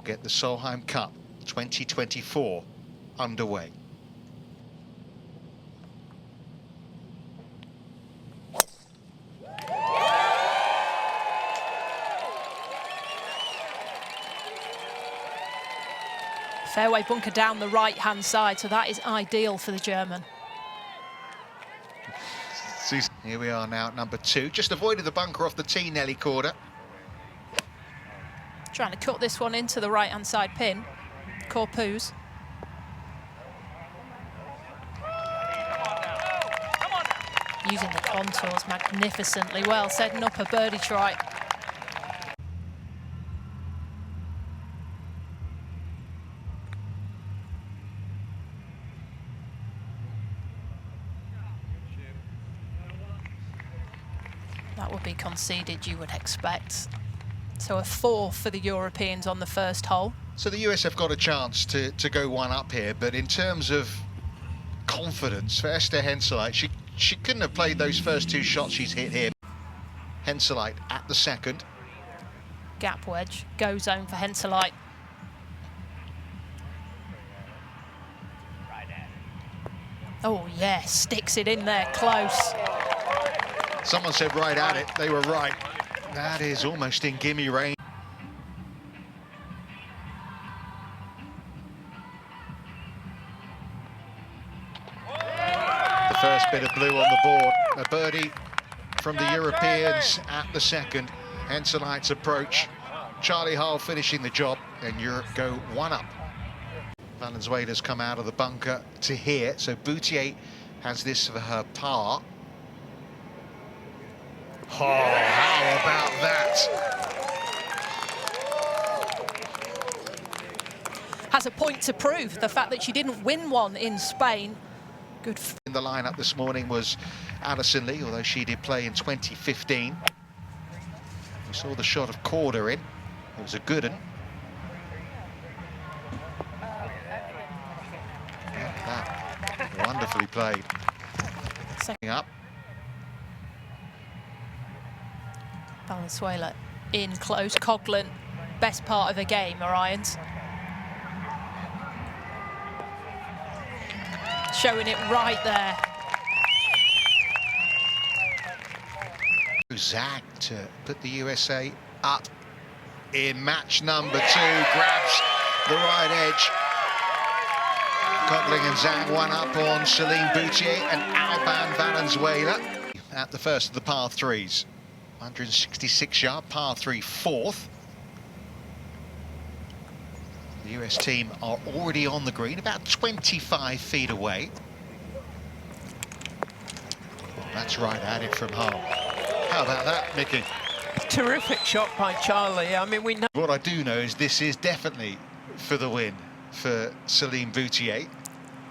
get the Solheim Cup 2024 underway. Fairway bunker down the right-hand side, so that is ideal for the German. Here we are now at number 2. Just avoided the bunker off the tee, Nelly Korda. Trying to cut this one into the right-hand side pin. Corpus. Using the contours magnificently well, setting up a birdie try. That would be conceded, you would expect. So a 4 for the Europeans on the first hole. So the US have got a chance to go one up here, but in terms of confidence for Esther Henseleit, she couldn't have played those first 2 shots she's hit here. Henseleit at the second. Gap wedge, go zone for Henseleit. Oh yes, sticks it in there, close. Someone said right at it, they were right. That is almost in gimme range. The first bit of blue on the board. A birdie from the Europeans at the second. Henseleit's approach. Charley finishing the job, and Europe go 1 up. Valenzuela's come out of the bunker to here, so Boutier has this for her par. Oh, how about that? Has a point to prove, the fact that she didn't win one in Spain. Good. In the lineup this morning was Alison Lee, although she did play in 2015. We saw the shot of Korda in. It was a good one. That wonderfully played. Second Up. Valenzuela in close. Coughlin, best part of the game, Orions. Showing it right there. Zhang to put the USA up in match number 2, grabs the right edge. Coughlin and Zhang 1 up on Celine Boutier and Alban Valenzuela at the first of the par 3s. 166-yard par 3 4th. The US team are already on the green, about 25 feet away. That's right at it from home. How about that, Mickey? Terrific shot by Charley. I mean, we know. What I do know is this is definitely for the win for Celine Boutier.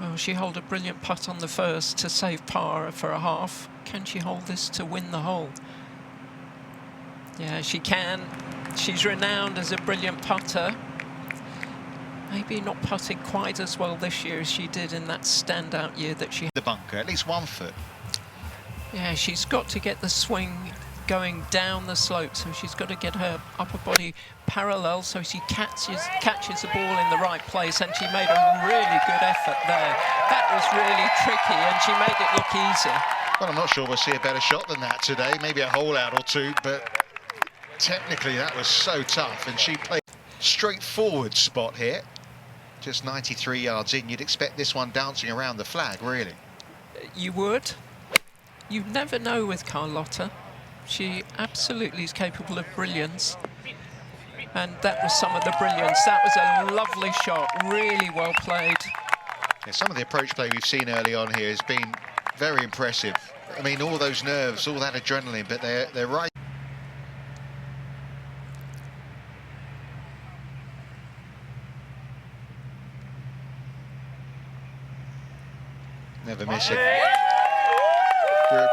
Well, she held a brilliant putt on the first to save par for a half. Can she hold this to win the hole? Yeah, she can. She's renowned as a brilliant putter. Maybe not putting quite as well this year as she did in that standout year that she had. The bunker, at least 1 foot. Yeah, she's got to get the swing going down the slope, so she's got to get her upper body parallel so she catches the ball in the right place, and she made a really good effort there. That was really tricky, and she made it look easy. Well, I'm not sure we'll see a better shot than that today, maybe a hole out or 2, but technically that was so tough, and she played straightforward spot here. Just 93 yards in, you'd expect this one dancing around the flag, really. You would. You never know with Carlotta. She absolutely is capable of brilliance. And that was some of the brilliance. That was a lovely shot, really well played. Yeah, some of the approach play we've seen early on here has been very impressive. I mean, all those nerves, all that adrenaline, but they're right. Never miss it.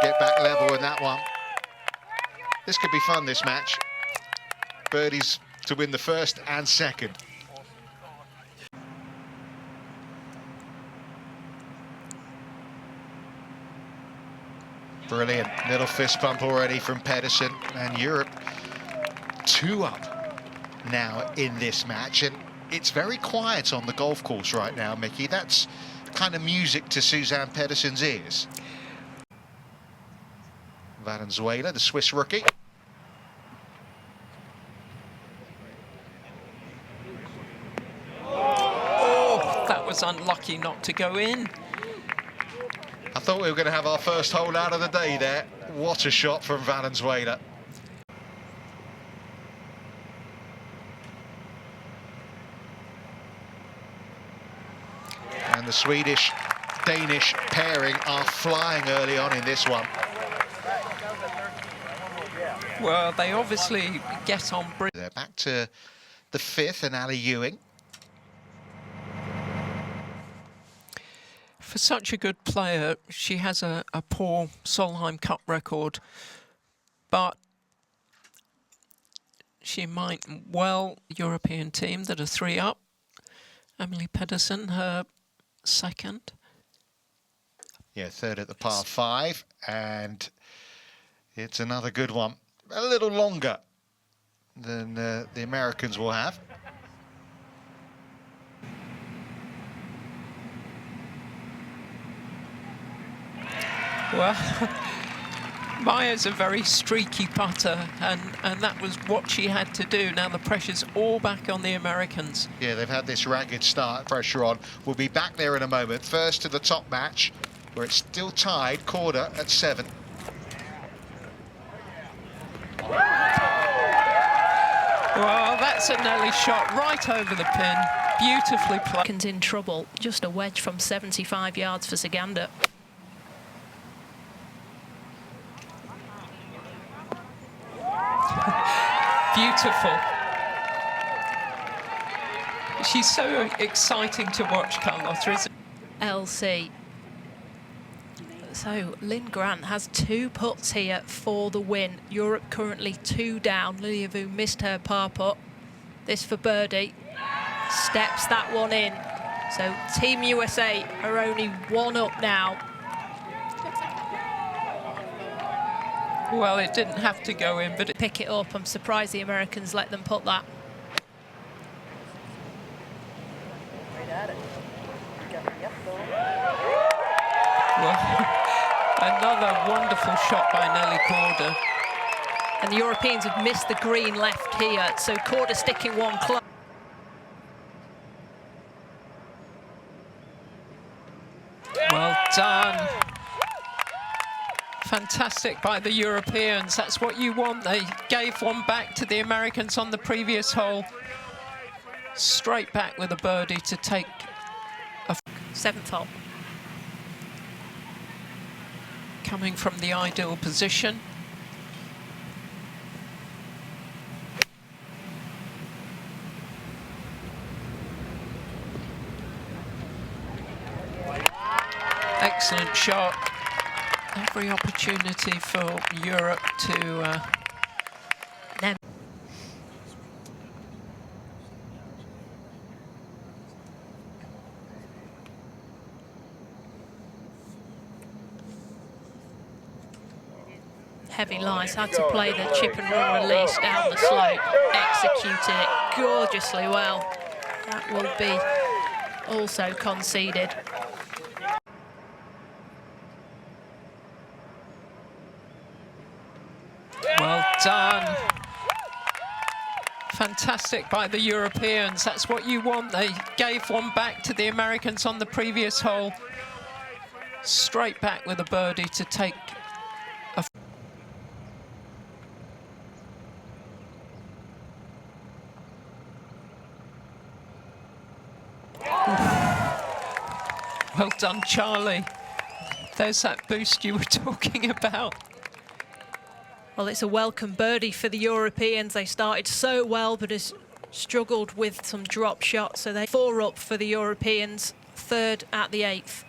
Get back level in that one. This could be fun, this match. Birdies to win the first and second. Brilliant. Little fist bump already from Pedersen, and Europe 2 up now in this match. And It's very quiet on the golf course right now, Mickey. That's kind of music to Suzanne Pedersen's ears. Valenzuela, the Swiss rookie. Oh, that was unlucky not to go in. I thought we were going to have our first hole out of the day there. What a shot from Valenzuela. And the Swedish-Danish pairing are flying early on in this one. Well, they obviously get on. They're back to the fifth and Ali Ewing. For such a good player, she has a poor Solheim Cup record, but she might well European team that are 3 up. Emily Pedersen, her second. Yeah, third at the par 5, and it's another good one. A little longer than the Americans will have. Well, Maya's a very streaky putter, and that was what she had to do. Now the pressure's all back on the Americans. Yeah, they've had this ragged start, pressure on. We'll be back there in a moment. First to the top match, where it's still tied, Korda at 7. Well, that's a Nelly shot right over the pin. Beautifully played. In trouble. Just a wedge from 75 yards for Zagander. Beautiful. She's so exciting to watch, Carlotta, isn't it? LC. So Linn Grant has 2 putts here for the win. Europe currently 2 down. Lilia Vu missed her par putt. This for birdie. Steps that one in. So Team USA are only 1 up now. Well, it didn't have to go in, but Pick it up. I'm surprised the Americans let them put that. Well, another wonderful shot by Nelly Korda. And the Europeans have missed the green left here, so Korda sticking one close. Well done. Fantastic by the Europeans. That's what you want. They gave one back to the Americans on the previous hole. Straight back with a birdie to take a 7th hole. Coming from the ideal position. Excellent shot. Every opportunity for Europe to Heavy lines, had to play the chip and run release down the slope, executed it gorgeously well. That will be also conceded. well done. Fantastic by the Europeans. That's what you want. They gave one back to the Americans on the previous hole. Straight back with a birdie to take a... Well done, Charley. There's that boost you were talking about. Well, it's a welcome birdie for the Europeans. They started so well, but has struggled with some drop shots. So they're 4 up for the Europeans, 3rd at the 8th.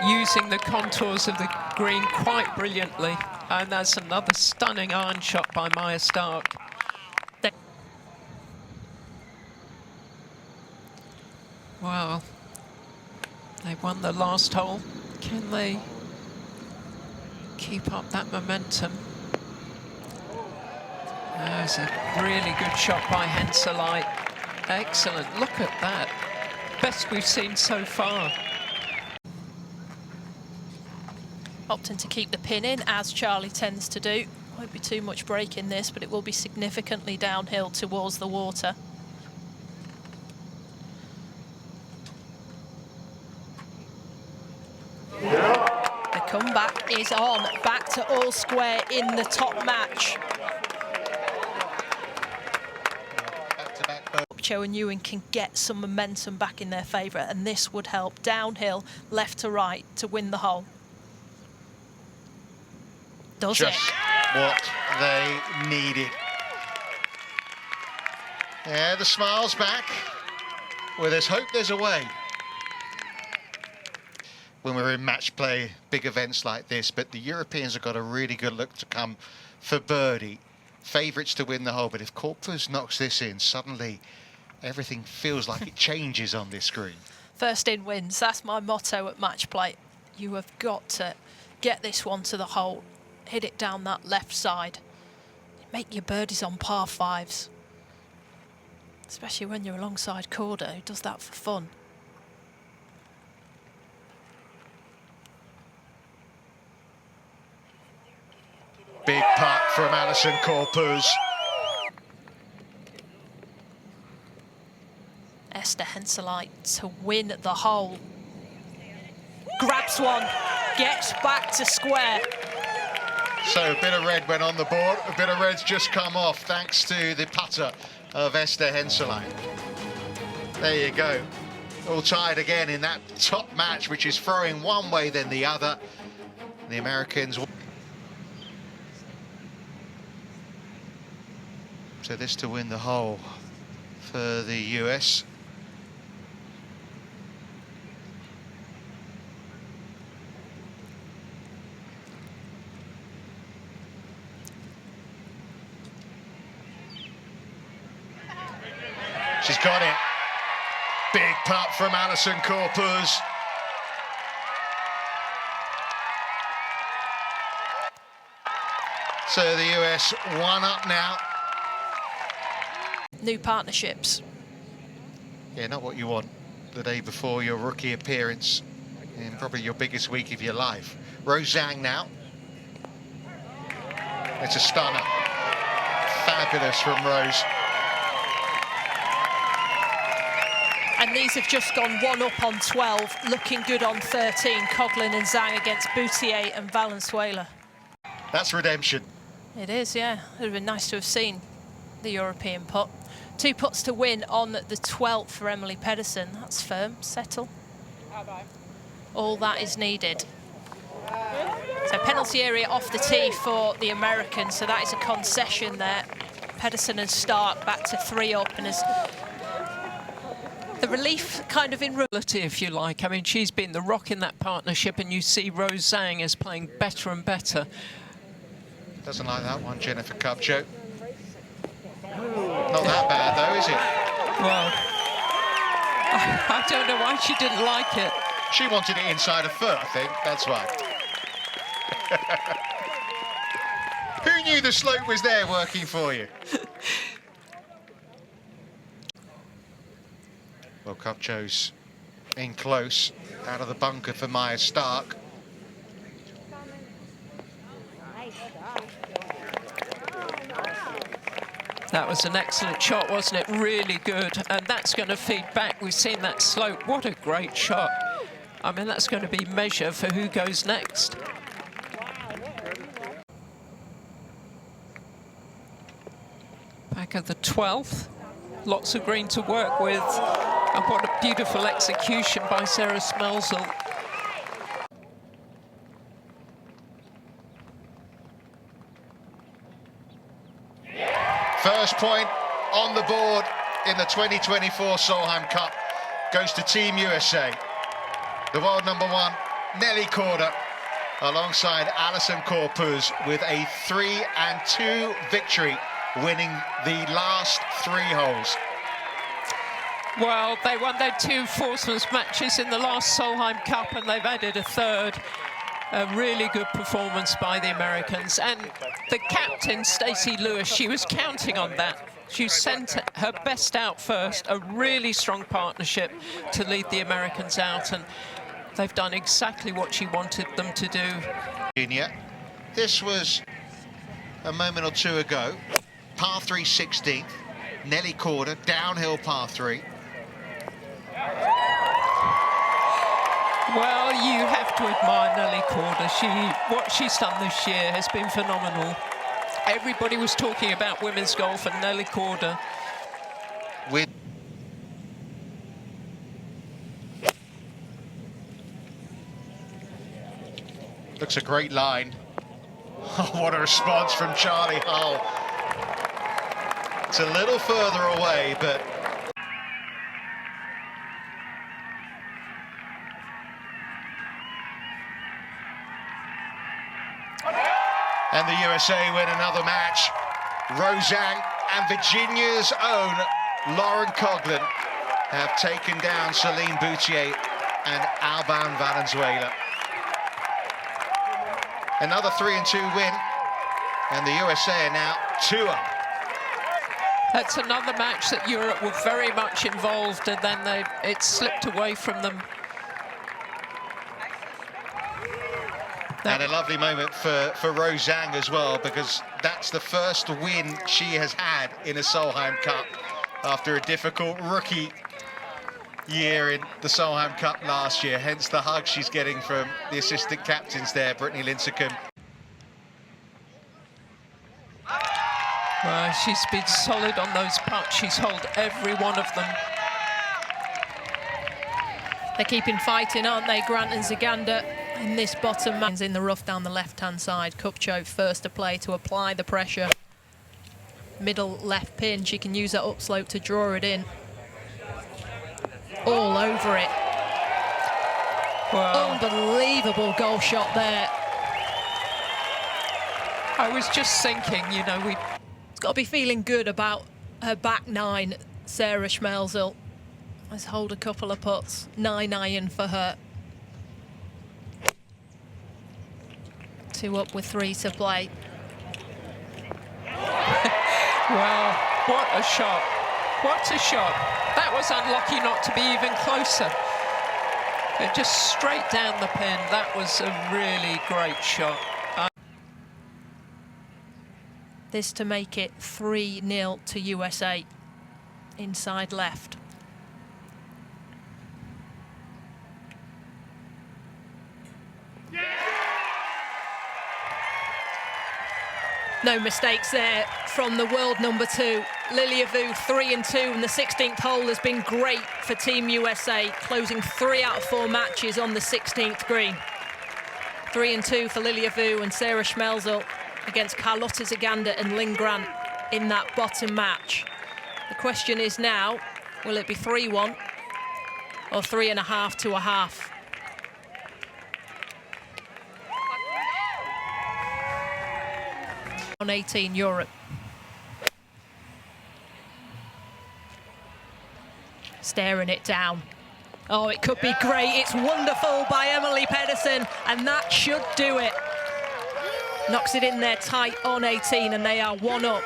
Using the contours of the green quite brilliantly. And that's another stunning iron shot by Maya Stark. Wow. They won the last hole. Can they keep up that momentum. That's a really good shot by Henseleit. Excellent, look at that. Best we've seen so far. Opting to keep the pin in, as Charley tends to do. Won't be too much break in this, but it will be significantly downhill towards the water. The comeback is on, back to all square in the top match. Cho and Ewan can get some momentum back in their favour, and this would help downhill, left to right, to win the hole. Does Just it? what they needed. Yeah, the smile's back. Well, there's hope, there's a way. When we're in match play, big events like this, but the Europeans have got a really good look to come for birdie. Favourites to win the hole, but if Corpus knocks this in, suddenly everything feels like it changes on this screen. First in wins, that's my motto at match play. You have got to get this one to the hole, hit it down that left side, make your birdies on par fives. Especially when you're alongside Korda, who does that for fun. Big putt from Alison Corpus. Esther Henseleit to win the hole. Grabs one, gets back to square. So a bit of red went on the board, a bit of red's just come off thanks to the putter of Esther Henseleit. There you go. All tied again in that top match, which is throwing one way then the other. The Americans. So this to win the hole for the US. She's got it. Big putt from Alison Corpus. So the US one up now. New partnerships. Yeah, not what you want the day before your rookie appearance in probably your biggest week of your life. Zhang now. It's a stunner. Fabulous from Rose. And these have just gone one up on 12, looking good on 13. Coughlin and Zhang against Boutier and Valenzuela. That's redemption. It is, yeah. It would have been nice to have seen the European putt. 2 putts to win on the 12th for Emily Pedersen. That's firm, settle. All that is needed. So penalty area off the tee for the Americans, so that is a concession there. Pedersen and Stark back to 3 up, and as the relief kind of in Ability, if you like. I mean, she's been the rock in that partnership, and you see Rose Zhang is playing better and better. Doesn't like that one, Jennifer Kupcho. Not that bad, though, is it? Well, I don't know why she didn't like it. She wanted it inside a foot, I think. That's why. Who knew the slope was there working for you? Well, Kupcho's in close, out of the bunker for Maya Stark. That was an excellent shot, wasn't it? Really good, and that's going to feed back. We've seen that slope. What a great shot. I mean, that's going to be measure for who goes next. Back at the 12th. Lots of green to work with. And what a beautiful execution by Sarah Smelzel. First point on the board in the 2024 Solheim Cup goes to Team USA. The world #1, Nelly Korda, alongside Alison Corpus with a 3-2 victory, winning the last 3 holes. Well, they won their 2 foursomes matches in the last Solheim Cup, and they've added a 3rd. A really good performance by the Americans. And the captain, Stacey Lewis, she was counting on that. She sent her best out first, a really strong partnership to lead the Americans out, and they've done exactly what she wanted them to do. This was a moment or two ago. Par 3 16th, Nelly Korda, downhill par 3. Well, you have to admire Nelly Korda. What she's done this year has been phenomenal. Everybody was talking about women's golf, and Nelly Korda. Looks a great line. Oh, what a response from Charley Hull. It's a little further away, but... And the USA win another match. Zhang and Virginia's own Lauren Coughlin have taken down Celine Boutier and Alban Valenzuela. Another 3-2 win, and the USA are now 2-up. That's another match that Europe were very much involved, and then it slipped away from them. And a lovely moment for Zhang as well, because that's the first win she has had in a Solheim Cup after a difficult rookie year in the Solheim Cup last year, hence the hug she's getting from the assistant captains there, Brittany Lincecum. Well, she's been solid on those putts. She's held every one of them. They're keeping fighting, aren't they, Grant and Zaganda, in this bottom match. In the rough down the left-hand side. Kupcho first to play to apply the pressure. Middle left pin, she can use that upslope to draw it in. All over it. Wow. Unbelievable goal shot there. I was just thinking, you know, It's got to be feeling good about her back nine, Sarah Schmelzel. Let's hold a couple of putts. 9 iron for her. 2 up with 3 to play. Wow, what a shot. What a shot. That was unlucky not to be even closer. Just straight down the pin. That was a really great shot. This to make it 3-0 to USA. Inside left. No mistakes there from the world number 2. Lilia Vu, 3-2, and the 16th hole has been great for Team USA, closing 3 out of 4 matches on the 16th green. 3-2 for Lilia Vu and Sarah Schmelzel against Carlotta Zaganda and Linn Grant in that bottom match. The question is now, will it be 3-1 or 3.5 to a half? On 18, Europe. Staring it down. Oh, it could be great. It's wonderful by Emily Pedersen, and that should do it. Knocks it in there tight on 18, and they are 1 up.